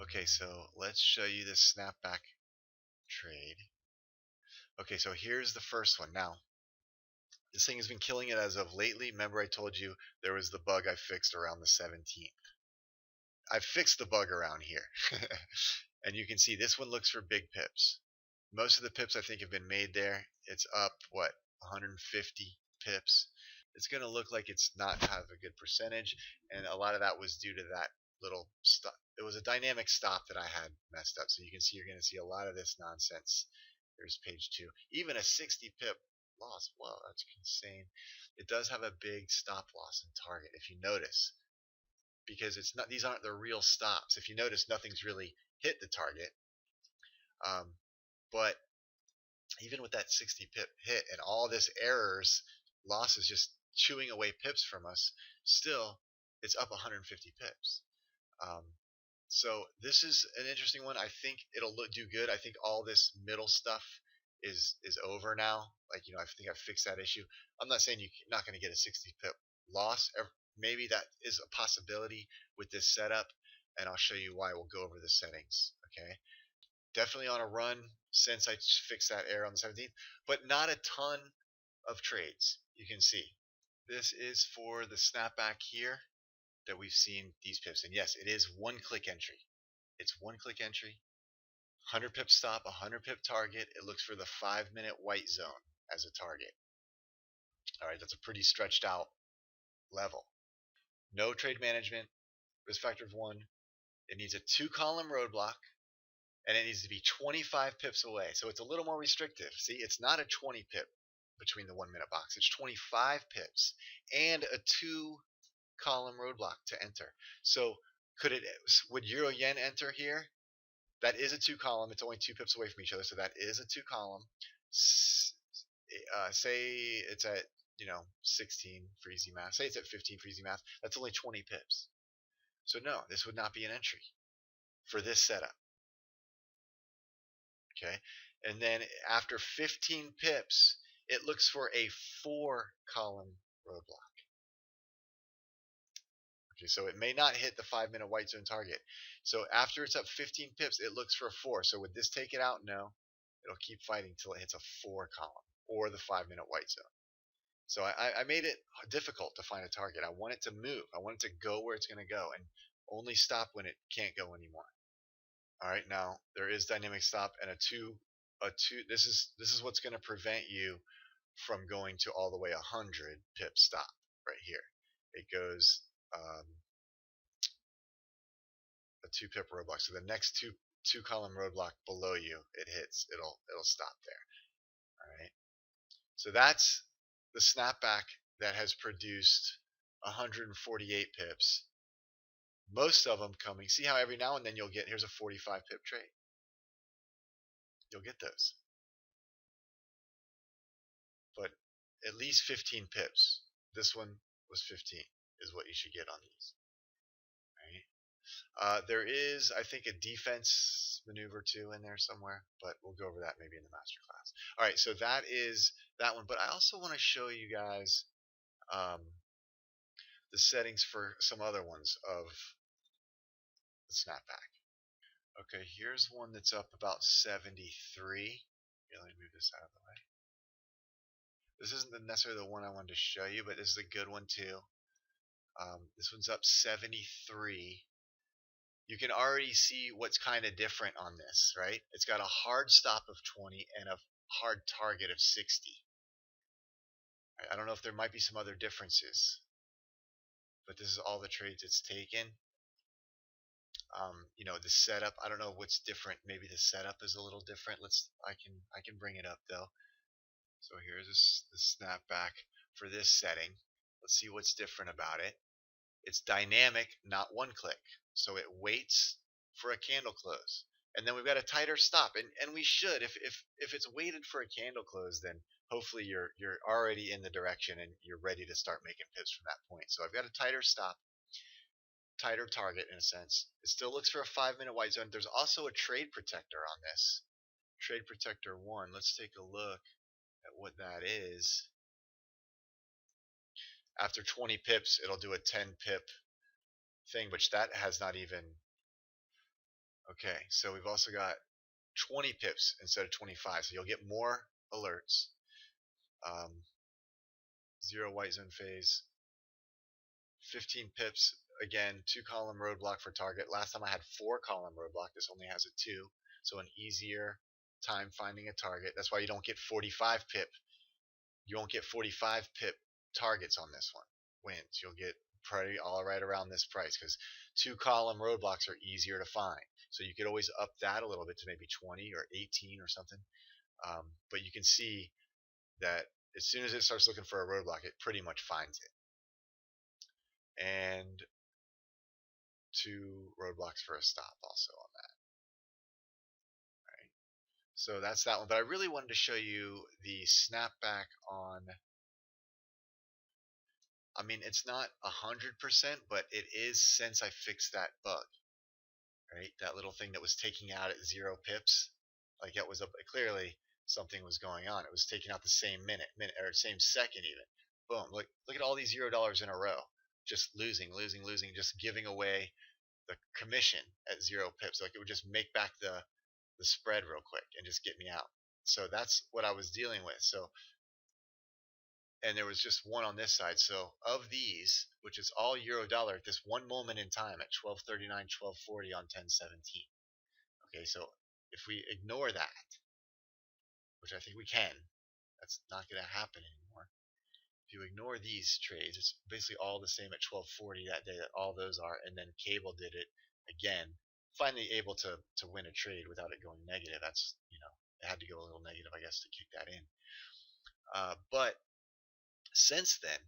Okay, so let's show you this snapback trade. Okay, so here's the first one. Now, this thing has been killing it as of lately. Remember I told you there was the bug I fixed around the 17th. I fixed the bug around here. And you can see this one looks for big pips. Most of the pips I think have been made there. It's up, what, 150 pips. It's going to look like it's not have a good percentage, and a lot of that was due to that little stop. It was a dynamic stop that I had messed up. So you can see you're going to see a lot of this nonsense. There's page 2. Even a 60 pip loss. Whoa, that's insane. It does have a big stop loss in target, if you notice, because it's not, these aren't the real stops. If you notice, nothing's really hit the target. But even with that 60 pip hit and all this errors, losses just chewing away pips from us, still it's up 150 pips. So this is an interesting one. I think it'll do good. I think all this middle stuff is over now. Like, I think I fixed that issue. I'm not saying you're not going to get a 60 pip loss. Maybe that is a possibility with this setup, and I'll show you why. We'll go over the settings. Okay. Definitely on a run since I fixed that error on the 17th, but not a ton of trades. You can see this is for the snapback here that we've seen these pips. And yes, it is one-click entry. It's one-click entry, 100 pip stop, 100 pip target. It looks for the 5-minute white zone as a target. All right, that's a pretty stretched out level. No trade management, risk factor of 1. It needs a 2-column roadblock, and it needs to be 25 pips away. So it's a little more restrictive. See, it's not a 20 pip between the 1-minute box. It's 25 pips and a 2-column roadblock to enter. So would Euro Yen enter here? That is a 2-column. It's only 2 pips away from each other, so that is a 2-column. Say it's at 16 for easy math. Say it's at 15 for easy math. That's only 20 pips. So no, this would not be an entry for this setup. Okay, and then after 15 pips, it looks for a 4-column roadblock. Okay, so it may not hit the 5-minute white zone target. So after it's up 15 pips, it looks for a 4. So would this take it out? No. It'll keep fighting until it hits a 4-column or the 5-minute white zone. So I made it difficult to find a target. I want it to move. I want it to go where it's going to go and only stop when it can't go anymore. All right, now there is dynamic stop and a 2. This is what's going to prevent you from going to all the way 100 pip stop right here. It goes a 2 pip roadblock. So the next 2-column roadblock below you, it hits. It'll stop there. All right. So that's the snapback that has produced 148 pips. Most of them coming. See how every now and then you'll get, here's a 45 pip trade. You'll get those. But at least 15 pips. This one was 15 is what you should get on these. Right? There is, I think, a defense maneuver too in there somewhere, but we'll go over that maybe in the master class. All right, so that is that one. But I also want to show you guys the settings for some other ones of the snapback. Okay, here's one that's up about 73. Here, let me move this out of the way. This isn't necessarily the one I wanted to show you, but this is a good one too. This one's up 73. You can already see what's kind of different on this, right? It's got a hard stop of 20 and a hard target of 60. I don't know if there might be some other differences, but this is all the trades it's taken. The setup, I don't know what's different. Maybe the setup is a little different. I can bring it up though. So here's the snapback for this setting. Let's see what's different about it. It's dynamic, not one click. So it waits for a candle close. And then we've got a tighter stop. And we should, if it's waited for a candle close, then hopefully you're already in the direction and you're ready to start making pips from that point. So I've got a tighter stop, tighter target in a sense. It still looks for a 5-minute white zone. There's also a trade protector on this. Trade protector 1. Let's take a look at what that is. After 20 pips, it'll do a 10 pip thing, which that has not even Okay, so we've also got 20 pips instead of 25, so you'll get more alerts. 0 white zone phase, 15 pips, again, 2-column roadblock for target. Last time I had 4-column roadblock. This only has a 2, so an easier time finding a target. That's why you don't get 45 pip. You won't get 45 pip targets on this one. Wins. You'll get probably all right around this price because 2-column roadblocks are easier to find. So you could always up that a little bit to maybe 20 or 18 or something. But you can see that as soon as it starts looking for a roadblock, it pretty much finds it. And 2 roadblocks for a stop also on that. All right. So that's that one. But I really wanted to show you the snapback on, I mean, it's not 100%, but it is since I fixed that bug, right? That little thing that was taking out at 0 pips. Like it was clearly something was going on. It was taking out the same minute or same second even. Boom. Look at all these $0 in a row. Just losing, just giving away the commission at 0 pips. Like it would just make back the spread real quick and just get me out. So that's what I was dealing with. So, and there was just one on this side. So of these, which is all euro dollar at this one moment in time at 12:39, 12:40 on 10:17. Okay, so if we ignore that, which I think we can, that's not going to happen anymore. If you ignore these trades, it's basically all the same at 12:40 that day that all those are, and then cable did it again, finally able to win a trade without it going negative. That's, you know, it had to go a little negative, I guess, to kick that in. But since then,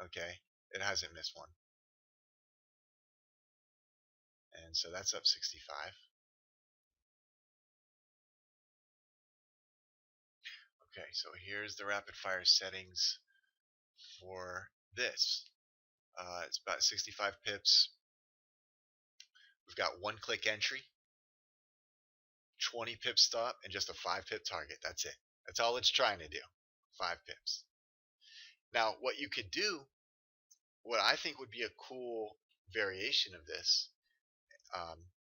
okay, it hasn't missed one, and so that's up 65. Okay, so here's the rapid fire settings for this. It's about 65 pips. We've got 1-click entry, 20 pip stop, and just a 5 pip target. That's it. That's all it's trying to do. 5 pips. Now, what you could do, what I think would be a cool variation of this,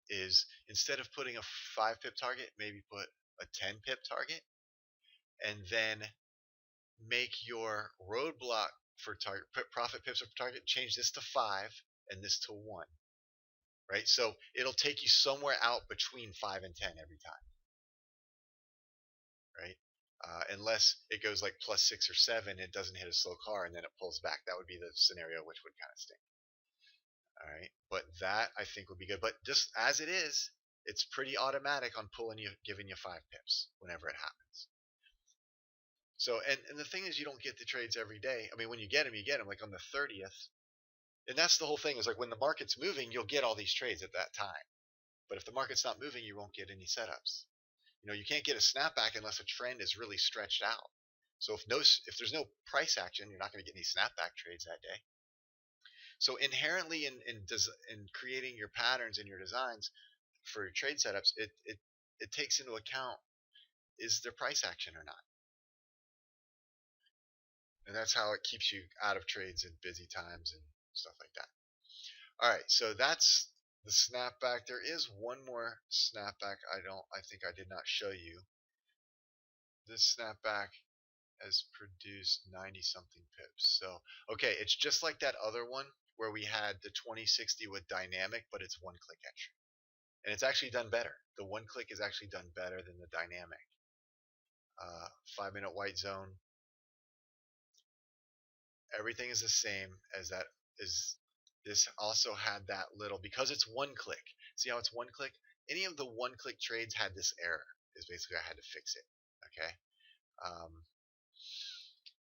is instead of putting a 5 pip target, maybe put a 10 pip target, and then make your roadblock for target profit pips per target, change this to 5 and this to 1. Right? So it'll take you somewhere out between 5 and 10 every time. Right? Unless it goes like +6 or 7, it doesn't hit a slow car, and then it pulls back. That would be the scenario which would kind of stink. All right, but that I think would be good. But just as it is, it's pretty automatic on giving you 5 pips whenever it happens. So, and the thing is, you don't get the trades every day. I mean, when you get them, like on the 30th. And that's the whole thing, is like when the market's moving, you'll get all these trades at that time. But if the market's not moving, you won't get any setups. You know, you can't get a snapback unless a trend is really stretched out. So if there's no price action, you're not going to get any snapback trades that day. So inherently in creating your patterns and your designs for your trade setups, it takes into account, is there price action or not? And that's how it keeps you out of trades in busy times and stuff like that. All right, so that's the snapback. There is one more snapback I think I did not show you. This snapback has produced 90 something pips. So, okay, it's just like that other one where we had the 2060 with dynamic, but it's 1-click entry. And it's actually done better. The 1-click is actually done better than the dynamic. 5-minute white zone. Everything is the same as that. This also had that little, because it's 1-click. See how it's 1-click? Any of the 1-click trades had this error. Is basically I had to fix it. Okay.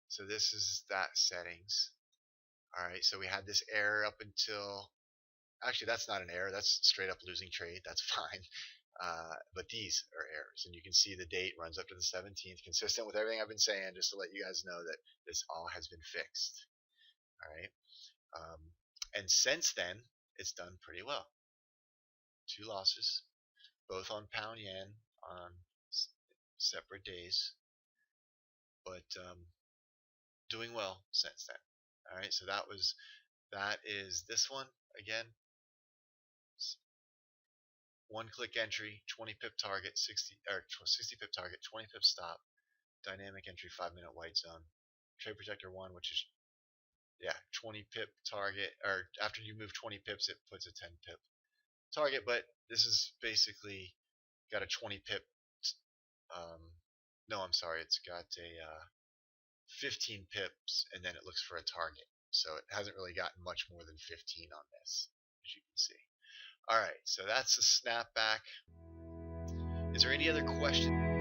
So this is that settings. All right. So we had this error up until, actually that's not an error. That's straight up losing trade. That's fine. But these are errors, and you can see the date runs up to the 17th, consistent with everything I've been saying, just to let you guys know that this all has been fixed. All right. And since then, it's done pretty well. 2 losses, both on pound yen on separate days, but doing well since then. All right, so that is this one again. 1-click entry, 20 pip target, 60 pip target, 20 pip stop, dynamic entry, 5-minute white zone, trade protector 1, which is 20 pip target, or after you move 20 pips, it puts a 10 pip target. But this is basically got a 20 pip. No, I'm sorry, it's got a 15 pips, and then it looks for a target. So it hasn't really gotten much more than 15 on this, as you can see. All right, so that's the snapback. Is there any other questions?